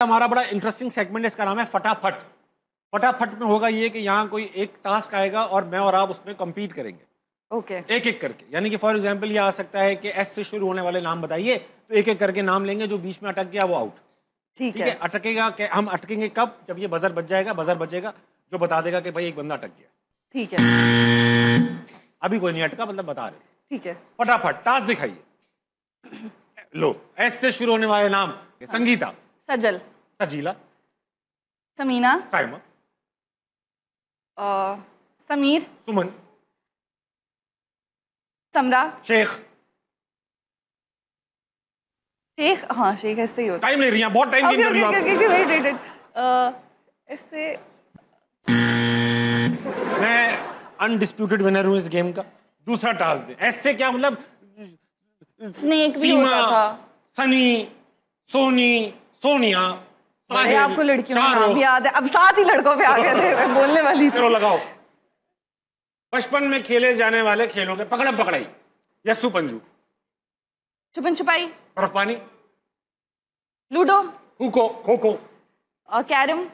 हमारा बड़ा interesting segment है, इसका नाम है फटाफट। फटाफट में होगा ये कि यहाँ कोई एक टास्क आएगा और मैं और आप उसमें कम्पीट करेंगे। ओके एक एक करके, यानी कि फॉर एग्जांपल ये आ सकता है कि एस से शुरू होने वाले नाम बताइए, तो एक एक करके नाम लेंगे, जो बीच में अटक गया वो आउट। ठीक है। अटकेगा कि हम अटकेंगे कब? जब ये बजर बच जाएगा, बजर बचेगा जो बता देगा कि भाई एक बंदा अटक गया। ठीक है, अभी कोई नहीं अटका, मतलब बता रहे। ठीक है। फटाफट टास्क दिखाइए। लो, एस से शुरू होने वाले नाम। संगीता, सजल, सजीला, समीना, साइमा, समीर, सुमन, समरा, शेख। शेख। हाँ, शेख ऐसे ही होता है। टाइम ले रही हैं, बहुत टाइम गेन कर रही हो आप। वेट ऐसे। मैं अनडिस्प्यूटेड विनर हूं इस गेम का। दूसरा टास्क दे। एस से क्या मतलब? स्नेक भी होता था। सनी, सोनी, सोनिया, अरे आपको लड़कियों का नाम भी याद है, अब साथ ही लड़कों पे आ गए थे। मैं बोलने वाली थी। चलो लगाओ। बचपन में खेले जाने वाले खेलों के पकड़म पकड़ाई। यस्सू पंजू, छुपन छुपाई, बर्फ पानी, लूडो, खो खो खो, कैरम,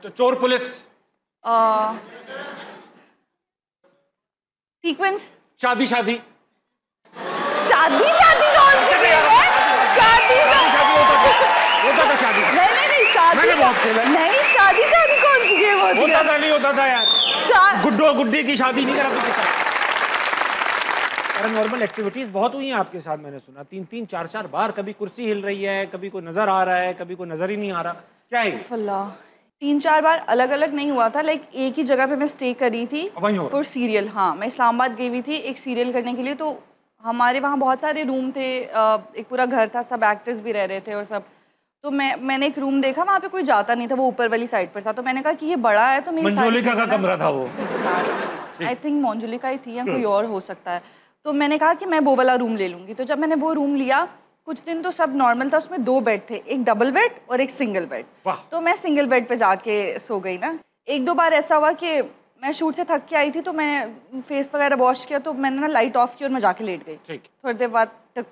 चोर पुलिस, सीक्वेंस, शादी शादी। शादी शादी कौन सी गेम है? शादी होता था शादी। नहीं शादी। मैंने बहुत खेला है। नहीं, शादी शादी कौन सी गेम होती है? होता था, नहीं होता था यार। गुड्डो गुड्डी की शादी नहीं करा तुमके साथ। पैरानॉर्मल एक्टिविटीज बहुत हुई हैं आपके साथ, मैंने सुना 3-3 4-4 बार। कभी कुर्सी हिल रही है, कभी कोई नजर आ रहा है, कभी कोई नजर ही नहीं आ रहा। क्या है? 3-4 बार अलग अलग नहीं हुआ था, लाइक एक ही जगह पे मैं स्टे करी थी फॉर सीरियल। हाँ, मैं इस्लामाबाद गई हुई थी एक सीरियल करने के लिए, तो हमारे वहाँ बहुत सारे रूम थे, एक पूरा घर था, सब एक्टर्स भी रह रहे थे और सब। तो मैंने एक रूम देखा, वहाँ पे कोई जाता नहीं था, वो ऊपर वाली साइड पर था। तो मैंने कहा कि ये बड़ा है, तो मेरी मंजुलिका का कमरा था वो। आई थिंक मंजुलिका ही थी या कोई और हो सकता है। तो मैंने कहा कि मैं वो वाला रूम ले लूँगी। तो जब मैंने वो रूम लिया, कुछ दिन तो सब नॉर्मल था, उसमें 2 बेड थे, एक डबल बेड और एक सिंगल बेड। तो मैं सिंगल बेड पे जाके सो गई ना। 1-2 बार ऐसा हुआ कि मैं शूट से थक के आई थी, तो मैं फेस वगैरह वॉश किया, तो मैंने ना लाइट ऑफ की और मैं जाके लेट गई। थोड़ी देर बाद तक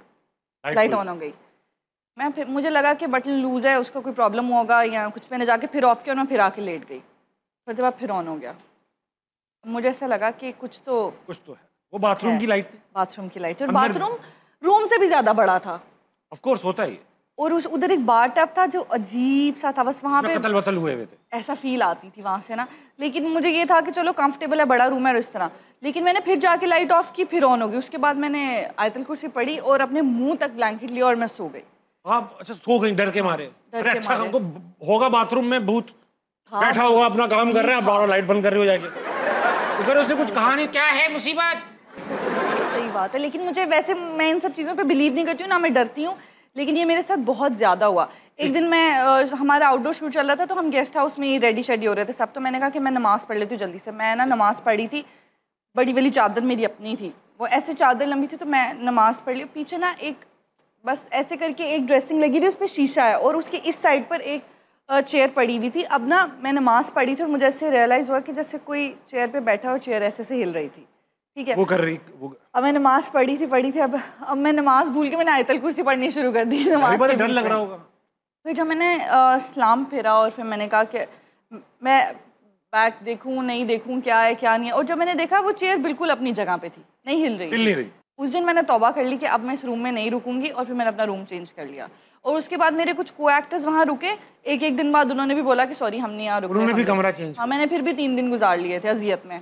लाइट ऑन हो गई। मैं फिर मुझे लगा कि बटन लूज है, उसका कोई प्रॉब्लम होगा या कुछ। मैंने जाके फिर ऑफ किया और मैं फिर आके लेट गई। थोड़ी देर बाद फिर ऑन हो गया। मुझे ऐसा लगा कि कुछ तो है। वो बाथरूम की लाइट थी। बाथरूम की लाइट, और बाथरूम रूम से भी ज्यादा बड़ा था। ऑफ कोर्स होता ही। और उधर एक बार टब था जो अजीब सा था, बस वहाँ पे कतल वतल हुए थे, ऐसा फील आती थी वहाँ से ना। लेकिन मुझे ये था कि चलो कंफर्टेबल है, बड़ा रूम है और इस तरह। लेकिन मैंने फिर जाके लाइट ऑफ की, फिर ऑन हो गई। उसके बाद मैंने आयतल कुर्सी पढ़ी और अपने मुंह तक ब्लैंकेट लिया और मैं सो गई। आप अच्छा सो गई डर के मारे? अरे अच्छा, हमको होगा बाथरूम में भूत बैठा होगा, अपना काम कर रहे हैं, बाहर लाइट बंद कर रही हो जाके, अगर उसने कुछ कहा नहीं, क्या है मुसीबत? सही बात है। लेकिन मुझे वैसे, मैं इन सब चीज़ों पे बिलीव नहीं करती हूँ ना, मैं डरती हूँ। लेकिन ये मेरे साथ बहुत ज़्यादा हुआ। एक दिन मैं हमारा आउटडोर शूट चल रहा था, तो हम गेस्ट हाउस में रेडी शेडी हो रहे थे सब। तो मैंने कहा कि मैं नमाज़ पढ़ लेती हूँ जल्दी से। मैं ना नमाज़ पढ़ी थी, बड़ी वाली चादर मेरी अपनी थी, वो ऐसे चादर लंबी थी, तो मैं नमाज़ पढ़ ली। पीछे ना एक बस ऐसे करके एक ड्रेसिंग लगी थी, उस पर शीशा है, और उसकी इस साइड पर एक चेयर पड़ी हुई थी। अब ना मैं नमाज़ पढ़ी थी और मुझे ऐसे रियलाइज़ हुआ कि जैसे कोई चेयर पे बैठा और चेयर ऐसे से हिल रही थी। ठीक है, वो कर रही वो। अब मैं नमाज़ पढ़ी थी। अब मैं नमाज़ भूल के मैंने आयतल कुर्सी पढ़नी शुरू कर दी नमाज़ के डर लग रहा होगा। फिर जब मैंने सलाम फेरा और फिर मैंने कहा कि मैं बैक देखूं नहीं देखूं, क्या है क्या नहीं है। और जब मैंने देखा, वो चेयर बिल्कुल अपनी जगह पे थी, नहीं हिल रही। उस दिन मैंने तौबा कर ली कि अब मैं इस रूम में नहीं रुकूंगी, और फिर मैंने अपना रूम चेंज कर लिया। और उसके बाद मेरे कुछ को एक्टर्स वहाँ रुके, एक दिन बाद उन्होंने भी बोला कि सॉरी हम नहीं यहाँ रुक रहे। उन्होंने भी कमरा चेंज। हाँ, मैंने फिर भी 3 दिन गुजार लिए थे अजियत में।